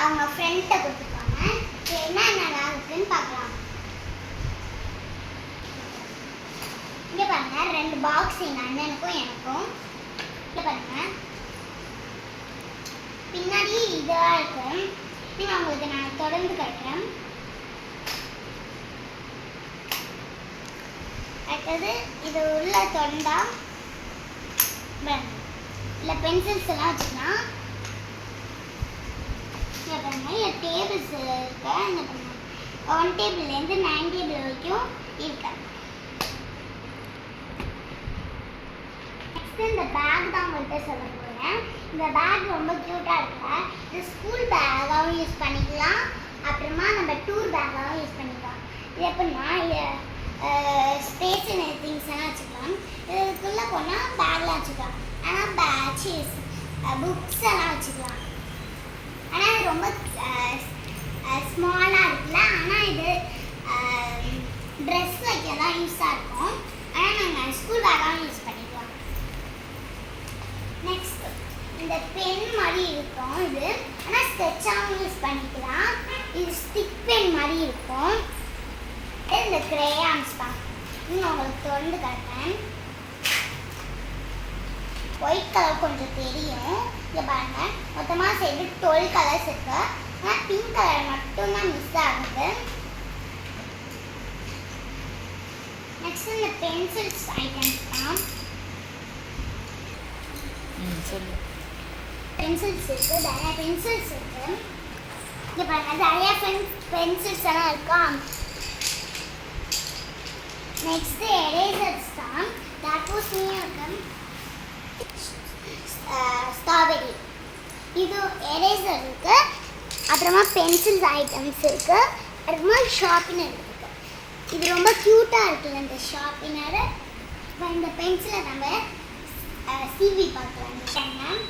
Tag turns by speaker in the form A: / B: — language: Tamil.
A: அவங்க ஃப்ரெண்ட்டை கொடுத்துருக்காங்க. என்ன இருக்குன்னு பார்க்கலாம். இங்கே பாருங்க, 2 பாக்ஸ் எங்கள் அண்ணனுக்கும் எனக்கும். இங்கே பாருங்க, பின்னாடி இதாக இருக்கும். நீங்கள் உங்களுக்கு நான் தொடர்ந்து காட்டுறேன். அடுத்தது இது உள்ள தொண்டா இல்லை பென்சில்ஸ் எல்லாம் வச்சுக்கலாம். இங்கே பாருங்க, இல்லை டேபிள்ஸ் இருக்கு. இங்கே பாருங்க, 1 டேபிள்லேருந்து 9 டேபிள் வரைக்கும் இருக்கு. நெக்ஸ்ட் இந்த பேக் தான் உங்கள்கிட்ட சொல்ல போகிறேன். இந்த பேக் ரொம்ப க்யூட்டாக இருக்குல்ல. இது ஸ்கூல் பேக்காகவும் யூஸ் பண்ணிக்கலாம், அப்புறமா நம்ம டூர் பேக்காகவும் யூஸ் பண்ணிக்கலாம். இது எப்படின்னா ஸ்டேஷனரி திங்ஸ் எல்லாம் வச்சுக்கலாம். இதுக்குள்ளே போனால் பேக்லாம் வச்சுக்கலாம். ஆனால் புக்ஸ் எல்லாம் வச்சுக்கலாம். ஆனால் இது ரொம்ப ஸ்மாலாக இருக்குல்ல. ஆனால் இது ட்ரெஸ் வைக்க தான் யூஸாக இருக்கும். ஆனால் நாங்கள் ஸ்கூல் பேக்காகவும் யூஸ் பண்ணிக்கலாம். நெக்ஸ்ட் இந்த பென் மாதிரி இருக்கும். இது ஆனால் ஸ்கெட்சாகவும் யூஸ் பண்ணிக்கலாம். இது ஸ்டிக் பென் மாதிரி இருக்கும். இந்த கிரேயான்ஸ் தான். இன்னும் உங்களுக்கு தொடர்ந்து காட்டுறேன். ஒயிட் கலர் கொஞ்சம் தெரியும். இங்கே பாருங்க, மொத்தமாக சேர்த்து 12 கலர்ஸ் இருக்கு. ஆனால் பிங்க் கலர் மட்டும்தான் மிஸ் ஆகுது. நெக்ஸ்ட் இந்த பென்சில்ஸ் ஐட்டம்ஸ் தான். பென்சில்ஸ் இருக்கு, நிறைய பென்சில்ஸ் இருக்கு. இங்கே பாருங்க, நிறைய பென்சில்ஸ் எல்லாம் இருக்கா. நெக்ஸ்ட் எரேசர்ஸ் தான். தர்பூசணியும் இருக்கு, ஸ்ட்ராபெரி. இது எரேசர் இருக்கு, அப்புறமா பென்சில்ஸ் ஐட்டம்ஸ் இருக்கு, அப்புறமா ஷார்ப்னர் இருக்கு. இது ரொம்ப க்யூட்டாக இருக்குல்ல இந்த ஷார்ப்னர். இந்த பென்சிலை நம்ம சீவி பார்க்கலாம்.